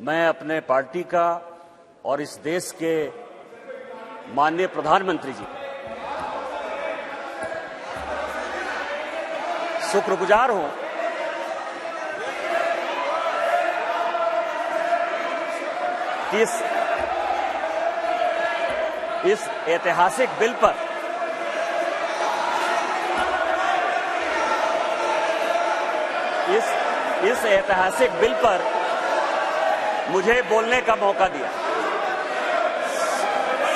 मैं अपने पार्टी का और इस देश के माननीय प्रधानमंत्री जी शुक्रगुजार हूं कि इस ऐतिहासिक बिल पर इस ऐतिहासिक बिल पर मुझे बोलने का मौका दिया।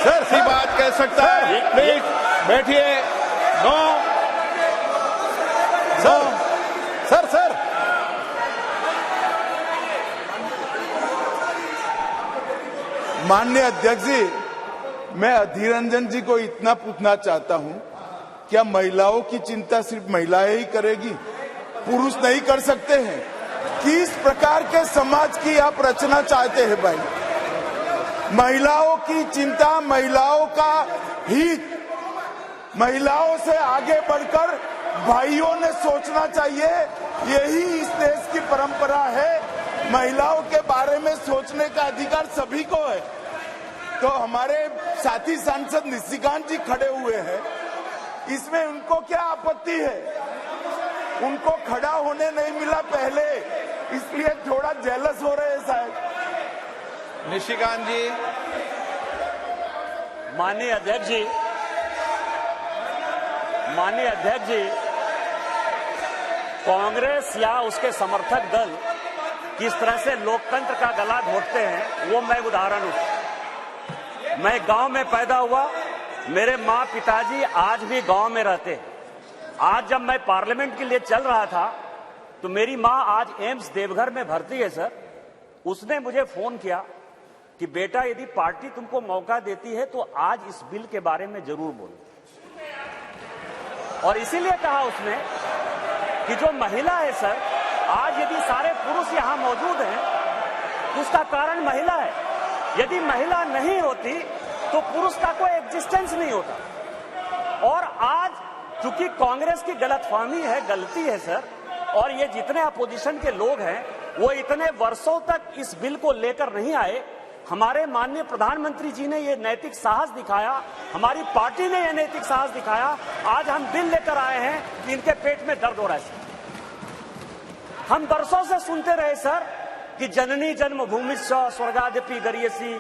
सर सी बात कह सकता है, प्लीज बैठिए। नो सर माननीय अध्यक्ष जी, मैं अधीर रंजन जी को इतना पूछना चाहता हूं, क्या महिलाओं की चिंता सिर्फ महिलाएं ही करेगी, पुरुष नहीं कर सकते हैं? किस प्रकार के समाज की आप रचना चाहते हैं भाई? महिलाओं की चिंता, महिलाओं का हित, महिलाओं से आगे बढ़कर भाइयों ने सोचना चाहिए। यही इस देश की परंपरा है। महिलाओं के बारे में सोचने का अधिकार सभी को है। तो हमारे साथी सांसद निशिकांत जी खड़े हुए हैं, इसमें उनको क्या आपत्ति है? उनको खड़ा होने नहीं मिला पहले, इसलिए थोड़ा जेलस हो रहे हैं शायद। निशिकांत जी। माननीय अध्यक्ष जी, कांग्रेस या उसके समर्थक दल किस तरह से लोकतंत्र का गला घोटते हैं, वो मैं उदाहरण हूं। मैं गांव में पैदा हुआ, मेरे माँ पिताजी आज भी गांव में रहते हैं। आज जब मैं पार्लियामेंट के लिए चल रहा था तो मेरी माँ आज एम्स देवघर में भर्ती है सर। उसने मुझे फोन किया कि बेटा यदि पार्टी तुमको मौका देती है तो आज इस बिल के बारे में जरूर बोलो। और इसीलिए कहा उसने कि जो महिला है सर, आज यदि सारे पुरुष यहां मौजूद हैं तो उसका कारण महिला है। यदि महिला नहीं होती तो पुरुष का कोई एग्जिस्टेंस नहीं होता। और आज चूंकि कांग्रेस की गलतफहमी है, गलती है सर, और ये जितने अपोजिशन के लोग हैं वो इतने वर्षों तक इस बिल को लेकर नहीं आए। हमारे माननीय प्रधानमंत्री जी ने ये नैतिक साहस दिखाया, हमारी पार्टी ने ये नैतिक साहस दिखाया। आज हम बिल लेकर आए हैं कि इनके पेट में दर्द हो रहा है सर। हम बरसों से सुनते रहे सर कि जननी जन्मभूमिश्च स्वर्गादपि गरीयसी,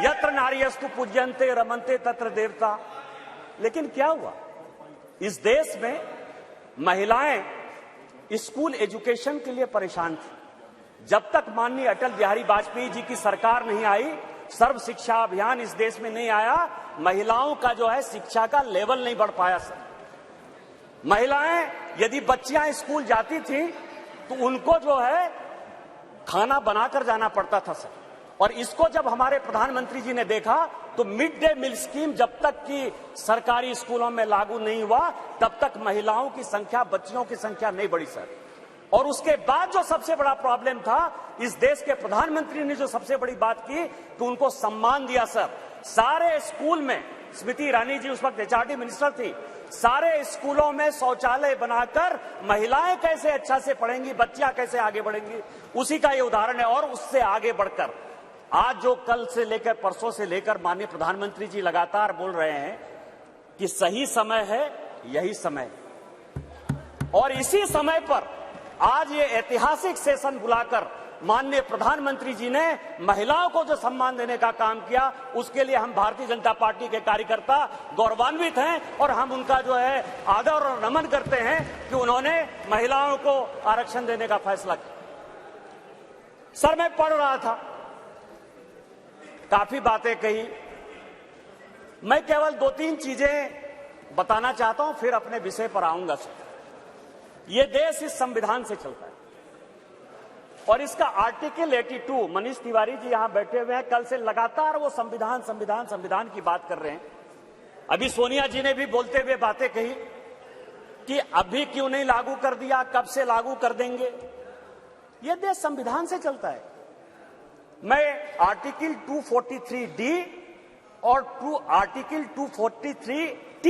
यत्र नार्यस्तु पूज्यन्ते रमन्ते तत्र देवता। लेकिन क्या हुआ? इस देश में महिलाएं स्कूल एजुकेशन के लिए परेशान थी। जब तक माननीय अटल बिहारी वाजपेयी जी की सरकार नहीं आई, सर्व शिक्षा अभियान इस देश में नहीं आया, महिलाओं का जो है शिक्षा का लेवल नहीं बढ़ पाया सर। महिलाएं यदि बच्चियां स्कूल जाती थी तो उनको जो है खाना बनाकर जाना पड़ता था सर। और इसको जब हमारे प्रधानमंत्री जी ने देखा तो मिड डे मील स्कीम जब तक कि सरकारी स्कूलों में लागू नहीं हुआ तब तक महिलाओं की संख्या, बच्चियों की संख्या नहीं बढ़ी सर। और उसके बाद जो सबसे बड़ा प्रॉब्लम था, इस देश के प्रधानमंत्री ने जो सबसे बड़ी बात की कि उनको सम्मान दिया सर। सारे स्कूल में, स्मृति ईरानी जी उस वक्त एचआरडी मिनिस्टर थी, सारे स्कूलों में शौचालय बनाकर महिलाएं कैसे अच्छा से पढ़ेंगी, बच्चियां कैसे आगे बढ़ेंगी, उसी का ये उदाहरण है। और उससे आगे बढ़कर आज जो कल से लेकर परसों से लेकर माननीय प्रधानमंत्री जी लगातार बोल रहे हैं कि सही समय है, यही समय है। और इसी समय पर आज ये ऐतिहासिक सेशन बुलाकर माननीय प्रधानमंत्री जी ने महिलाओं को जो सम्मान देने का काम किया, उसके लिए हम भारतीय जनता पार्टी के कार्यकर्ता गौरवान्वित हैं। और हम उनका जो है आदर और नमन करते हैं कि उन्होंने महिलाओं को आरक्षण देने का फैसला किया। सर मैं पढ़ रहा था, काफी बातें कही, मैं केवल 2-3 चीजें बताना चाहता हूं, फिर अपने विषय पर आऊंगा सर। ये देश इस संविधान से चलता है और इसका आर्टिकल 82, मनीष तिवारी जी यहां बैठे हुए हैं, कल से लगातार वो संविधान की बात कर रहे हैं। अभी सोनिया जी ने भी बोलते हुए बातें कही कि अभी क्यों नहीं लागू कर दिया, कब से लागू कर देंगे। ये देश संविधान से चलता है। मैं आर्टिकल 243D और आर्टिकल 243T,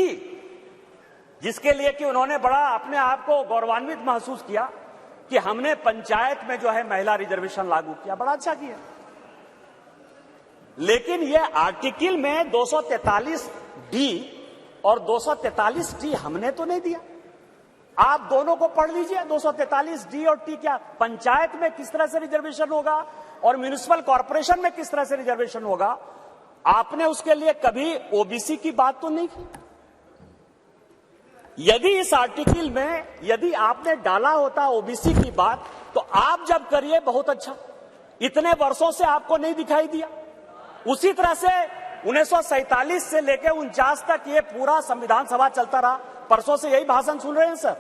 जिसके लिए कि उन्होंने बड़ा अपने आप को गौरवान्वित महसूस किया कि हमने पंचायत में जो है महिला रिजर्वेशन लागू किया, बड़ा अच्छा किया। लेकिन ये आर्टिकल में 243 डी और 243 टी हमने तो नहीं दिया। आप दोनों को पढ़ लीजिए, 243 डी और टी क्या पंचायत में किस तरह से रिजर्वेशन होगा और म्युनिसिपल कॉर्पोरेशन में किस तरह से रिजर्वेशन होगा। आपने उसके लिए कभी ओबीसी की बात तो नहीं की। यदि इस आर्टिकल में यदि आपने डाला होता ओबीसी की बात, तो आप जब करिए बहुत अच्छा, इतने वर्षों से आपको नहीं दिखाई दिया। उसी तरह से 1947 से लेकर 49 तक ये पूरा संविधान सभा चलता रहा। परसों से यही भाषण सुन रहे हैं सर।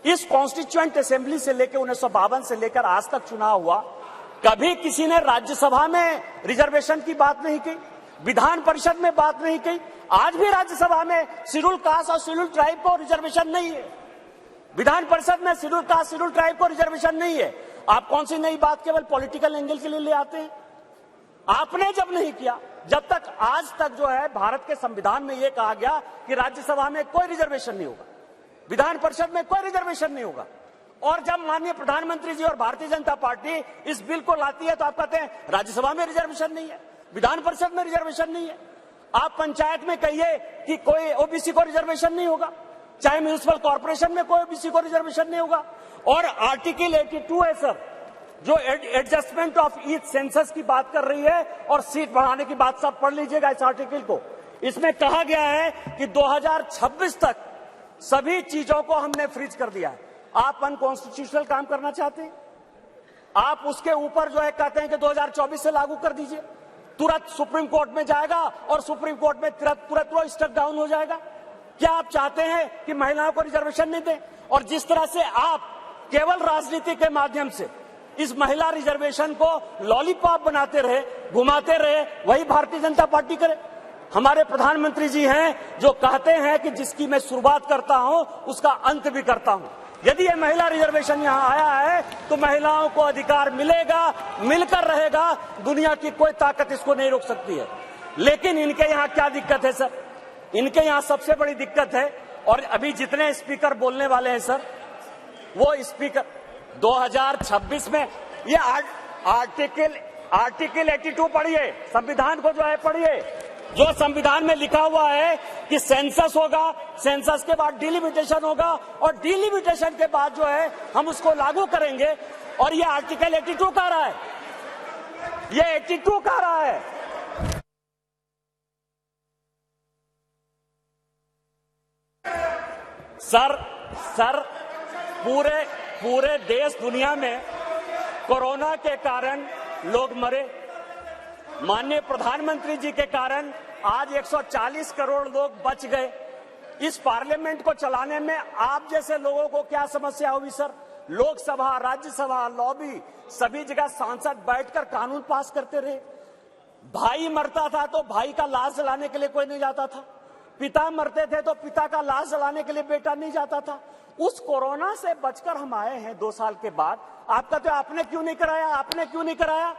इस कॉन्स्टिट्यूएंट असेंबली से लेकर 1952 से लेकर आज तक चुनाव हुआ, कभी किसी ने राज्यसभा में रिजर्वेशन की बात नहीं की, विधान परिषद में बात नहीं की। आज भी राज्यसभा में शेड्यूल कास्ट और शेड्यूल ट्राइब को रिजर्वेशन नहीं है, विधान परिषद में शेड्यूल कास्ट शेड्यूल ट्राइब को रिजर्वेशन नहीं है। आप कौन सी नई बात केवल पॉलिटिकल एंगल के लिए ले आते हैं? आपने जब नहीं किया, जब तक आज तक जो है भारत के संविधान में यह कहा गया कि राज्यसभा में कोई रिजर्वेशन नहीं होगा, विधान परिषद में कोई रिजर्वेशन नहीं होगा, और जब माननीय प्रधानमंत्री जी और भारतीय जनता पार्टी इस बिल को लाती है तो आप कहते हैं राज्यसभा में रिजर्वेशन नहीं है, विधान परिषद में रिजर्वेशन नहीं है। आप पंचायत में कहिए कि कोई ओबीसी को रिजर्वेशन नहीं होगा, चाहे म्युनिसिपल कॉर्पोरेशन में कोई ओबीसी को रिजर्वेशन नहीं होगा। और आर्टिकल 82 है सर, जो एडजस्टमेंट ऑफ ईच सेंसस की बात कर रही है और सीट बढ़ाने की बात, सब पढ़ लीजिएगा इस आर्टिकल को। इसमें कहा गया है कि 2026 तक सभी चीजों को हमने फ्रीज कर दिया है। आप अनकॉन्स्टिट्यूशनल काम करना चाहते हैं, आप उसके ऊपर जो है कहते हैं कि 2024 से लागू कर दीजिए, तुरंत सुप्रीम कोर्ट में जाएगा और सुप्रीम कोर्ट में तुरंत वो स्टक डाउन हो जाएगा। क्या आप चाहते हैं कि महिलाओं को रिजर्वेशन नहीं दें? और जिस तरह से आप केवल राजनीति के माध्यम से इस महिला रिजर्वेशन को लॉलीपॉप बनाते रहे, घुमाते रहे, वही भारतीय जनता पार्टी करे। हमारे प्रधानमंत्री जी हैं जो कहते हैं कि जिसकी मैं शुरुआत करता हूं उसका अंत भी करता हूं। यदि ये महिला रिजर्वेशन यहां आया है तो महिलाओं को अधिकार मिलेगा, मिलकर रहेगा, दुनिया की कोई ताकत इसको नहीं रोक सकती है। लेकिन इनके यहां क्या दिक्कत है सर? इनके यहां सबसे बड़ी दिक्कत है, और अभी जितने स्पीकर बोलने वाले हैं सर, वो स्पीकर 2026 में ये आर्टिकल 82 पढ़िए, संविधान को जो है पढ़िए, जो संविधान में लिखा हुआ है कि सेंसस होगा, सेंसस के बाद डिलिमिटेशन होगा, और डिलिमिटेशन के बाद जो है हम उसको लागू करेंगे। और ये आर्टिकल 82 कह रहा है, ये 82 कह रहा है। सर पूरे देश दुनिया में कोरोना के कारण लोग मरे, माननीय प्रधानमंत्री जी के कारण आज 140 करोड़ लोग बच गए। इस पार्लियामेंट को चलाने में आप जैसे लोगों को क्या समस्या होगी सर? लोकसभा, राज्यसभा, लॉबी, सभी जगह सांसद बैठकर कानून पास करते रहे। भाई मरता था तो भाई का लाश जलाने के लिए कोई नहीं जाता था, पिता मरते थे तो पिता का लाश जलाने के लिए बेटा नहीं जाता था। उस कोरोना से बचकर हम आए हैं 2 साल के बाद। आप कहते हो आपने क्यों नहीं कराया, आपने क्यों नहीं कराया?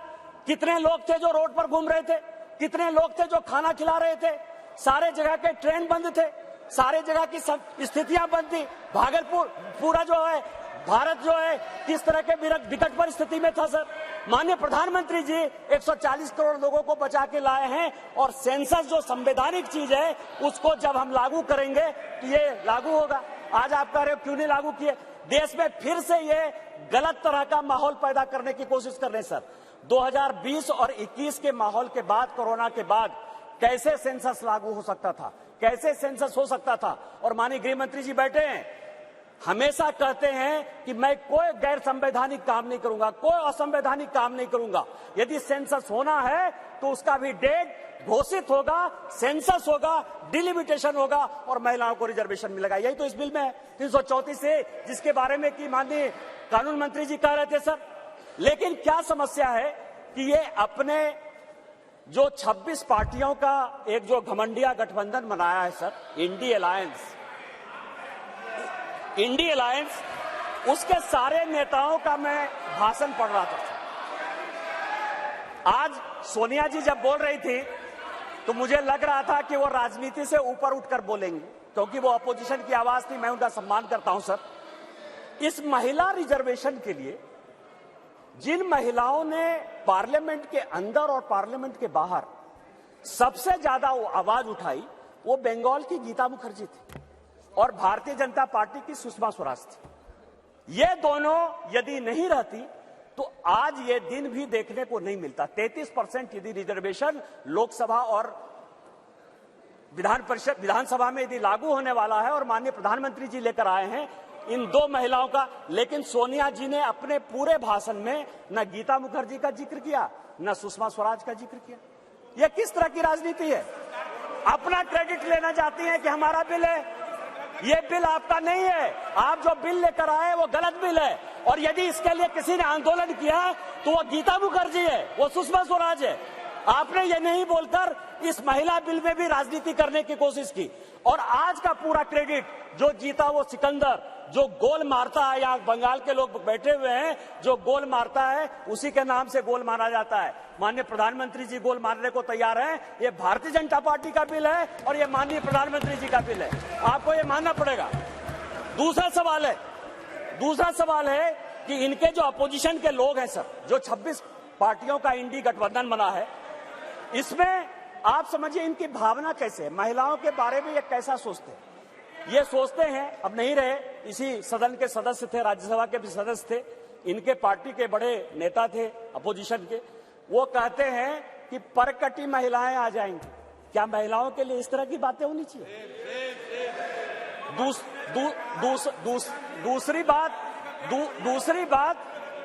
कितने लोग थे जो रोड पर घूम रहे थे, कितने लोग थे जो खाना खिला रहे थे, सारे जगह के ट्रेन बंद थे, सारे जगह की स्थितियां बंद थी। भागलपुर पूरा जो है भारत जो है किस तरह के विकट परिस्थिति में था सर? माननीय प्रधानमंत्री जी 140 करोड़ लोगों को बचा के लाए हैं, और सेंसस जो संवैधानिक चीज है उसको जब हम लागू करेंगे तो ये लागू होगा। आज आप कह रहे हो क्यों नहीं लागू किए? देश में फिर से ये गलत तरह का माहौल पैदा करने की कोशिश कर रहे हैं सर। 2020 और 21 के माहौल के बाद, कोरोना के बाद कैसे सेंसस लागू हो सकता था, कैसे सेंसस हो सकता था? और माननीय गृह मंत्री जी बैठे हैं, हमेशा कहते हैं कि मैं कोई गैर संवैधानिक काम नहीं करूंगा, कोई असंवैधानिक काम नहीं करूंगा। यदि सेंसस होना है तो उसका भी डेट घोषित होगा, सेंसस होगा, डिलिमिटेशन होगा और महिलाओं को रिजर्वेशन मिलेगा। यही तो इस बिल में है 334 से, जिसके बारे में कि माननीय कानून मंत्री जी कह रहे थे सर। लेकिन क्या समस्या है कि ये अपने जो 26 पार्टियों का एक जो घमंडिया गठबंधन बनाया है सर, इंडी अलायंस, उसके सारे नेताओं का मैं भाषण पढ़ रहा था। आज सोनिया जी जब बोल रही थी तो मुझे लग रहा था कि वो राजनीति से ऊपर उठकर बोलेंगे, क्योंकि वो अपोजिशन की आवाज थी। मैं उनका सम्मान करता हूं सर। इस महिला रिजर्वेशन के लिए जिन महिलाओं ने पार्लियामेंट के अंदर और पार्लियामेंट के बाहर सबसे ज्यादा आवाज उठाई वो बंगाल की गीता मुखर्जी थी और भारतीय जनता पार्टी की सुषमा स्वराज थी। ये दोनों यदि नहीं रहती तो आज ये दिन भी देखने को नहीं मिलता। 33% यदि रिजर्वेशन लोकसभा और विधानसभा में यदि लागू होने वाला है और माननीय प्रधानमंत्री जी लेकर आए हैं इन दो महिलाओं का, लेकिन सोनिया जी ने अपने पूरे भाषण में न गीता मुखर्जी का जिक्र किया न सुषमा स्वराज का जिक्र किया। यह किस तरह की राजनीति है? अपना क्रेडिट लेना चाहती हैं कि हमारा बिल है। ये बिल आपका नहीं है, आप जो बिल लेकर आए वो गलत बिल है और यदि इसके लिए किसी ने आंदोलन किया तो वो गीता मुखर्जी है, वो सुषमा स्वराज है। आपने ये नहीं बोलकर इस महिला बिल में भी राजनीति करने की कोशिश की और आज का पूरा क्रेडिट जो जीता वो सिकंदर, जो गोल मारता है, यहाँ बंगाल के लोग बैठे हुए हैं, जो गोल मारता है उसी के नाम से गोल मारा जाता है। माननीय प्रधानमंत्री जी गोल मारने को तैयार हैं। ये भारतीय जनता पार्टी का बिल है और ये माननीय प्रधानमंत्री जी का बिल है, आपको ये मानना पड़ेगा। दूसरा सवाल है कि इनके जो अपोजिशन के लोग हैं सर, जो 26 पार्टियों का इंडी गठबंधन बना है, इसमें आप समझिए इनकी भावना कैसे है, महिलाओं के बारे में ये कैसा सोचते हैं। ये सोचते हैं, अब नहीं रहे, इसी सदन के सदस्य थे, राज्यसभा के भी सदस्य थे, इनके पार्टी के बड़े नेता थे अपोजिशन के, वो कहते हैं कि परकटी महिलाएं आ जाएंगी। क्या महिलाओं के लिए इस तरह की बातें होनी चाहिए?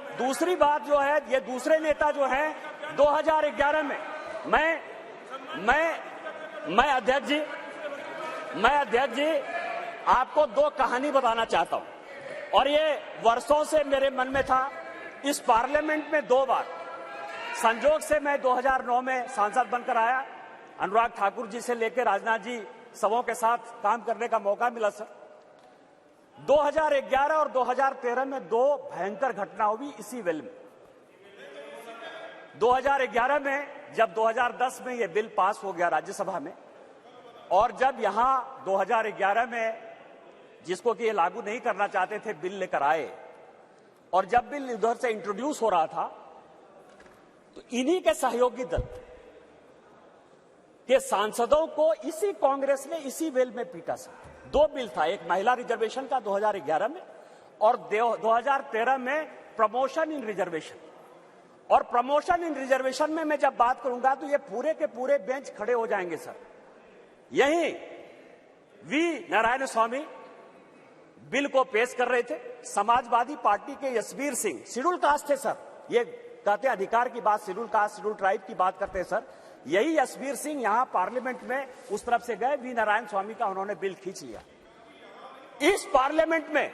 दूसरी बात जो है, ये दूसरे नेता जो है 2011 में मैं अध्यक्ष जी आपको दो कहानी बताना चाहता हूं और ये वर्षों से मेरे मन में था। इस पार्लियामेंट में 2 बार संजोग से मैं 2009 में सांसद बनकर आया, अनुराग ठाकुर जी से लेकर राजनाथ जी सबों के साथ काम करने का मौका मिला सर। 2011 और 2013 में 2 भयंकर घटना हुई इसी वेल में। 2011 में जब 2010 में यह बिल पास हो गया राज्यसभा में और जब यहां 2011 में जिसको कि ये लागू नहीं करना चाहते थे बिल लेकर आए और जब बिल उधर से इंट्रोड्यूस हो रहा था तो इन्हीं के सहयोगी दल के सांसदों को इसी कांग्रेस ने इसी बिल में पीटा सर। 2 बिल था, एक महिला रिजर्वेशन का 2011 में और 2013 में प्रमोशन इन रिजर्वेशन। और प्रमोशन इन रिजर्वेशन में मैं जब बात करूंगा तो ये पूरे के पूरे बेंच खड़े हो जाएंगे सर। यहीं वी नारायण स्वामी बिल को पेश कर रहे थे, समाजवादी पार्टी के यशवीर सिंह, शेड्यूल कास्ट थे सर, ये कहते अधिकार की बात, शेड्यूल कास्ट शेड्यूल ट्राइब की बात करते हैं सर। यही यशवीर सिंह यहां पार्लियामेंट में उस तरफ से गए, वी नारायण स्वामी का उन्होंने बिल खींच लिया। इस पार्लियामेंट में,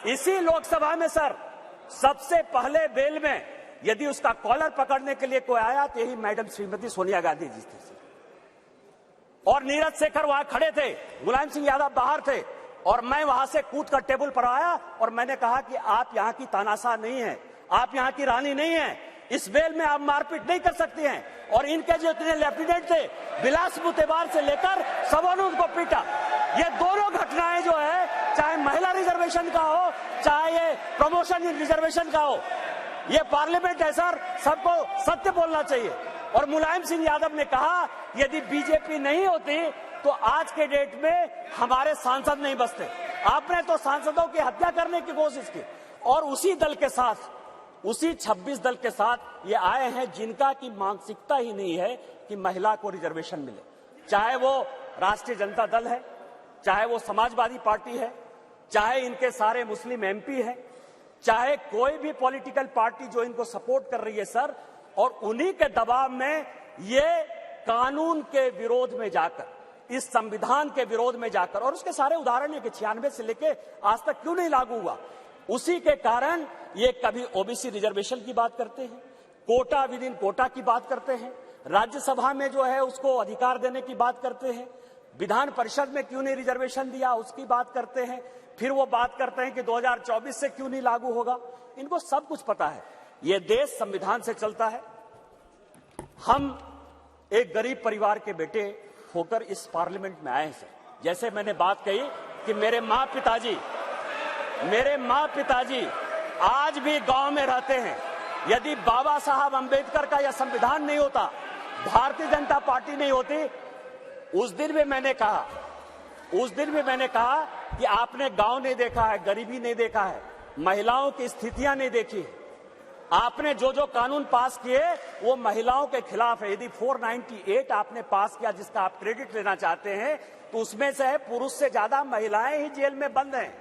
इसी लोकसभा में सर, सबसे पहले बिल में यदि उसका कॉलर पकड़ने के लिए कोई आया तो यही मैडम श्रीमती सोनिया गांधी जी थे और नीरज शेखर वहां खड़े थे, मुलायम सिंह यादव बाहर थे और मैं वहां से कूद कर टेबल पर आया और मैंने कहा कि आप यहां की तानाशाह नहीं है, आप यहां की रानी नहीं है, इस बेल में आप मारपीट नहीं कर सकती हैं। और इनके जो इतने लेफ्टिनेंट थे बिलास मुतेबार से लेकर सबों ने उनको पीटा। ये दोनों घटनाएं जो है, चाहे महिला रिजर्वेशन का हो चाहे ये प्रमोशन इन रिजर्वेशन का हो, ये पार्लियामेंट है सर, सबको सत्य बोलना चाहिए। और मुलायम सिंह यादव ने कहा यदि बीजेपी नहीं होती तो आज के डेट में हमारे सांसद नहीं बचते। आपने तो सांसदों की हत्या करने की कोशिश की और उसी दल के साथ, उसी 26 दल के साथ ये आए हैं जिनका की मानसिकता ही नहीं है कि महिला को रिजर्वेशन मिले। चाहे वो राष्ट्रीय जनता दल है, चाहे वो समाजवादी पार्टी है, चाहे इनके सारे मुस्लिम एमपी है, चाहे कोई भी पॉलिटिकल पार्टी जो इनको सपोर्ट कर रही है सर, और उन्हीं के दबाव में ये कानून के विरोध में जाकर, इस संविधान के विरोध में जाकर, और उसके सारे उदाहरण है कि 96 से लेके आज तक क्यों नहीं लागू हुआ, उसी के कारण ये कभी ओबीसी रिजर्वेशन की बात करते हैं, कोटा विद इन कोटा की बात करते हैं, राज्यसभा में जो है उसको अधिकार देने की बात करते हैं, विधान परिषद में क्यों नहीं रिजर्वेशन दिया उसकी बात करते हैं, फिर वो बात करते हैं कि 2024 से क्यों नहीं लागू होगा। इनको सब कुछ पता है, ये देश संविधान से चलता है। हम एक गरीब परिवार के बेटे होकर इस पार्लियामेंट में आए हैं सर। जैसे मैंने बात कही कि मेरे माँ पिताजी आज भी गांव में रहते हैं, यदि बाबा साहब अंबेडकर का यह संविधान नहीं होता, भारतीय जनता पार्टी नहीं होती, उस दिन भी मैंने कहा कि आपने गांव नहीं देखा है, गरीबी नहीं देखा है, महिलाओं की स्थितियां नहीं देखी है। आपने जो जो कानून पास किए वो महिलाओं के खिलाफ है। यदि 498 आपने पास किया जिसका आप क्रेडिट लेना चाहते हैं, तो उसमें से पुरुष से ज्यादा महिलाएं ही जेल में बंद हैं।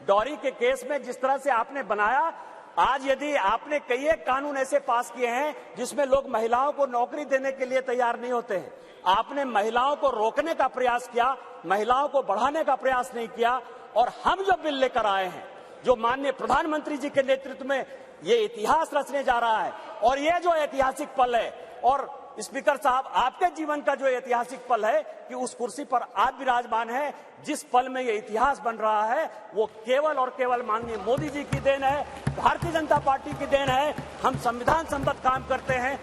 डॉरी के केस में जिस तरह से आपने बनाया, आज यदि आपने कई एक कानून ऐसे पास किए हैं जिसमें लोग महिलाओं को नौकरी देने के लिए तैयार नहीं होते हैं। आपने महिलाओं को रोकने का प्रयास किया, महिलाओं को बढ़ाने का प्रयास नहीं किया। और हम जो बिल लेकर आए हैं, जो माननीय प्रधानमंत्री जी के नेतृत्व में ये इतिहास रचने जा रहा है, और ये जो ऐतिहासिक पल है, और स्पीकर साहब आपके जीवन का जो ऐतिहासिक पल है कि उस कुर्सी पर आप विराजमान हैं, जिस पल में ये इतिहास बन रहा है वो केवल और केवल माननीय मोदी जी की देन है, भारतीय जनता पार्टी की देन है। हम संविधान सम्मत काम करते हैं।